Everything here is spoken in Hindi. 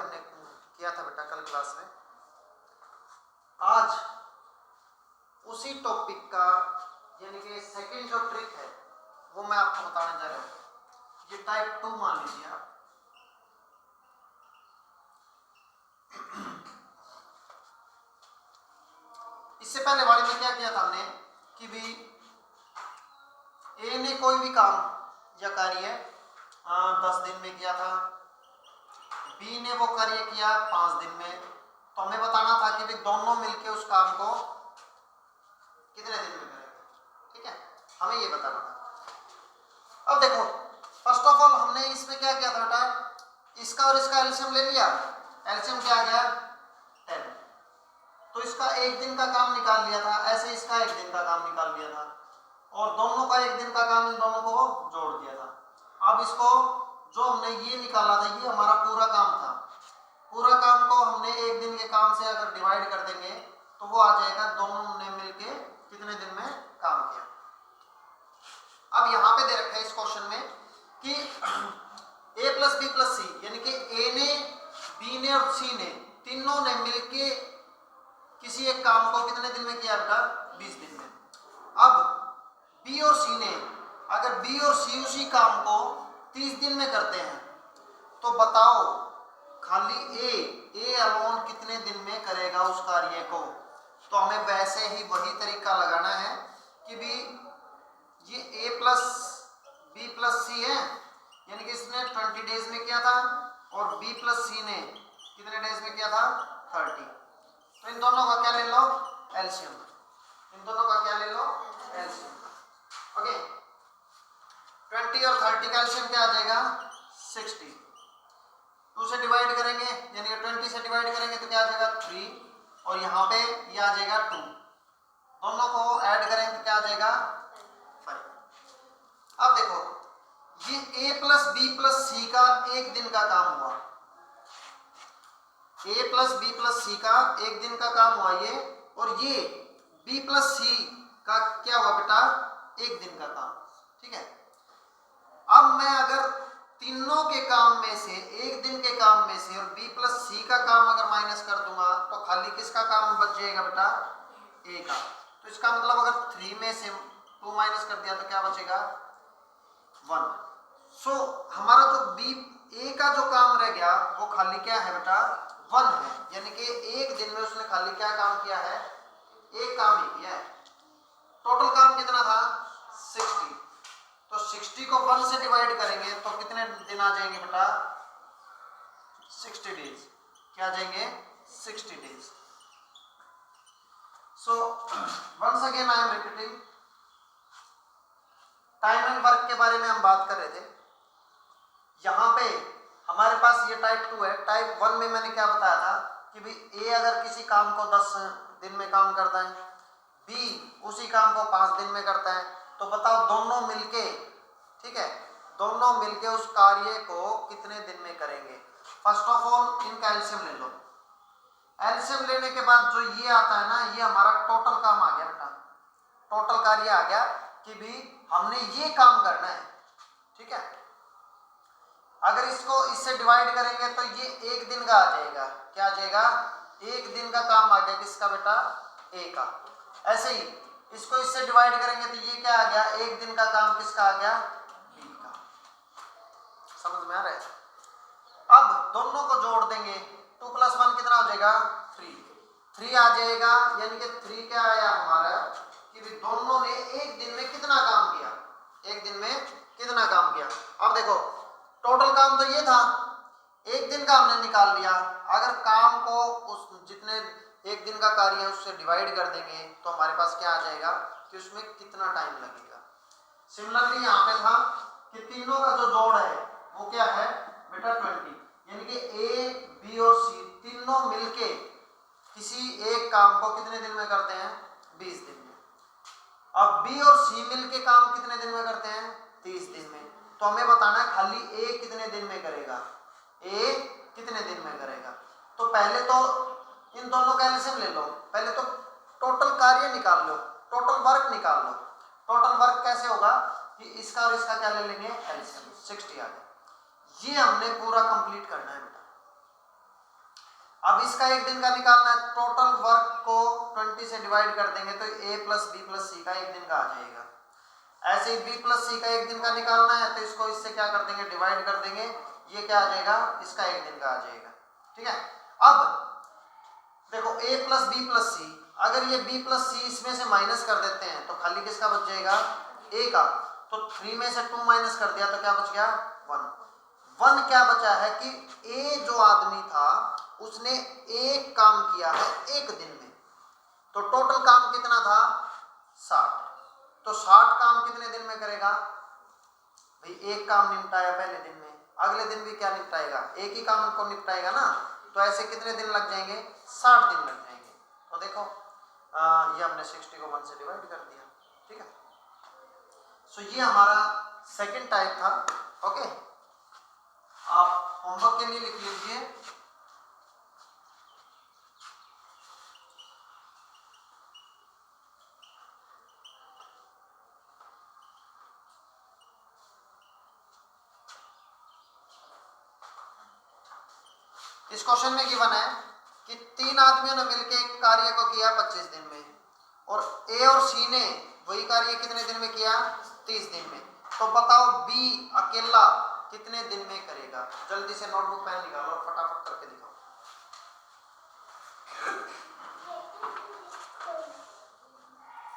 हमने किया था बेटा कल क्लास में। आज उसी टॉपिक का यानी कि सेकंड जो ट्रिक है वो मैं आपको बताने जा रहा हूँ। ये टाइप 2 मान लीजिए आप। इससे पहले वाले में क्या किया था हमने कि भी ए ने कोई भी काम या कार्य 10 दिन में किया था, बी ने वो कार्य किया 5 दिन में, तो हमें बताना था कि भी दोनों मिलके उस काम को कितने दिन में करेंगे। ठीक है, हमें ये बताना था। अब देखो फर्स्ट ऑफ ऑल हमने इसमें क्या किया था बेटा, इसका और इसका एलसीएम ले लिया। एलसीएम क्या आ गया 10, तो इसका एक दिन का काम निकाल लिया था। ऐसे इसका एक दिन का काम निकाल लिया था और दोनों का एक दिन का काम इन दोनों को जोड़ दिया था। अब इसको जो हमने ये निकाला था ये हमारा पूरा काम था। पूरा काम को हमने एक दिन के काम से अगर डिवाइड कर देंगे तो वो आ जाएगा दोनों ने मिलके कितने दिन में काम किया। अब यहाँ पे दे रखा है इस क्वेश्चन में कि a प्लस बी प्लस सी यानी कि ए ने बी ने और सी ने तीनों ने मिलके किसी एक काम को कितने दिन में किया बेटा 20 दिन में। अब बी और सी ने अगर बी और सी उसी काम को 30 दिन में करते हैं तो बताओ खाली ए अलोन कितने दिन में करेगा उस कार्य को। तो हमें वैसे ही वही तरीका लगाना है कि भी ये a प्लस बी प्लस सी है यानी कि इसने 20 डेज में किया था और b प्लस सी ने कितने डेज में किया था 30। तो इन दोनों का क्या ले लो एलसीएम, इन दोनों का क्या ले लो एलसीएम। ओके 20 और 30 का एलसीएम क्या आ जाएगा 60। 2 से डिवाइड करेंगे यानी कि 20 से डिवाइड करेंगे तो क्या आ जाएगा 3 और यहाँ पे ये आ जाएगा 2। दोनों को ऐड करेंगे तो क्या आ जाएगा 5। अब देखो ये a प्लस बी प्लस सी का एक दिन का काम हुआ, a प्लस बी प्लस सी का एक दिन का काम हुआ ये, और ये b प्लस सी का क्या हुआ बेटा एक दिन का काम। ठीक है, अब मैं अगर तीनों के काम में से एक दिन के काम में से और b प्लस सी का काम अगर माइनस कर दूंगा तो खाली किसका काम बच जाएगा बेटा a का। तो इसका मतलब अगर 3 में से 2 माइनस कर दिया तो क्या बचेगा 1। सो हमारा जो बी ए का जो काम रह गया वो खाली क्या है बेटा 1 है, यानी कि एक दिन में उसने खाली क्या काम किया है एक काम ही किया है। टोटल काम कितना था 60। तो 60 को 1 से डिवाइड करेंगे तो कितने दिन आ जाएंगे बेटा 60 डेज। क्या आ जाएंगे 60 days. So once again I am repeating, time and work के बारे में हम बात कर रहे थे। यहाँ पे हमारे पास ये टाइप 2 है। टाइप 1 में मैंने क्या बताया था कि भाई ए अगर किसी काम को 10 दिन में काम करता है, बी उसी काम को 5 दिन में करता है, तो बताओ दोनों मिलके, ठीक है, दोनों मिलके उस कार्य को कितने दिन में करेंगे। फर्स्ट ऑफ ऑल इनका एलसीएम ले लो। एलसीएम लेने के बाद जो ये आता है ना ये हमारा टोटल काम आ गया बेटा, टोटल कार्य आ गया कि भी हमने ये काम करना है। ठीक है, अगर इसको इससे डिवाइड करेंगे तो ये एक दिन का आ जाएगा। क्या आ जाएगा एक दिन का काम आ गया किसका बेटा ए का। ऐसे ही इसको इससे डिवाइड करेंगे तो ये क्या आ गया एक दिन का काम किसका आ गया बी का। समझ में आ रहा है। अब दोनों को जोड़ देंगे 2 + 1 कितना हो जाएगा 3 आ जाएगा, यानी कि 3 क्या आया हमारा कि भी दोनों ने एक दिन में कितना काम किया, एक दिन में कितना काम किया। अब देखो टोटल काम तो ये था, एक दिन का हमने निकाल लिया। अगर काम को उस जितने एक दिन का कार्य है उससे डिवाइड कर देंगे तो हमारे पास क्या आ जाएगा कि उसमें कितना टाइम लगेगा। सिमिलरली यहाँ पे था कि तीनों का जो जोड़ है वो क्या है बेटा 20, यानी कि ए बी और सी तीनों मिलके किसी एक काम को कितने दिन में करते हैं 20 दिन में। अब बी और सी मिलके काम कितने दिन में करते हैं 30 दिन में। तो हमें बताना है खाली ए कितने दिन में करेगा, ए कितने दिन में करेगा। तो पहले तो इन दोनों का एलसीएम ले लो, पहले तो टोटल कार्य निकाल लो, टोटल वर्क निकाल लो। टोटल वर्क कैसे होगा कि इसका और इसका क्या ले लेंगे एलसीएम 60 आ गया। ये हमने पूरा कंप्लीट करना है बेटा। अब इसका एक दिन का निकालना है, टोटल वर्क को 20 से डिवाइड कर देंगे तो a प्लस बी प्लस सी का एक दिन का आ जाएगा। ऐसे ही b प्लस सी का एक दिन का निकालना है तो इसको इससे क्या कर देंगे, डिवाइड कर देंगे, ये क्या आ जाएगा, इसका एक दिन का आ जाएगा। ठीक है, अब देखो a प्लस बी प्लस सी, अगर ये b प्लस सी इसमें से माइनस कर देते हैं तो खाली किसका बच जाएगा, a का। तो 3 में से 2 माइनस कर दिया तो क्या बच गया, 1 क्या बचा है कि a जो आदमी था उसने एक काम किया है एक दिन में, तो टोटल काम कितना था, 60। तो 60 काम कितने दिन में करेगा भाई, एक काम निपटाया पहले दिन में, अगले दिन भी क्या निपटाएगा, एक ही काम को निपटाएगा ना, तो ऐसे कितने दिन लग जाएंगे, 60 दिन लग जाएंगे। तो देखो ये हमने 60 को 1 से डिवाइड कर दिया। ठीक है, सो ये हमारा सेकंड टाइप था। ओके, आप होमवर्क के लिए लिख लीजिए। इस क्वेश्चन में गिवन है कि 3 आदमियों ने मिलकर एक कार्य को किया 25 दिन में, और ए और सी ने वही कार्य कितने दिन में किया, 30 दिन में। तो बताओ बी अकेला कितने दिन में करेगा। जल्दी से नोटबुक पेन निकालो और फटाफट करके दिखाओ।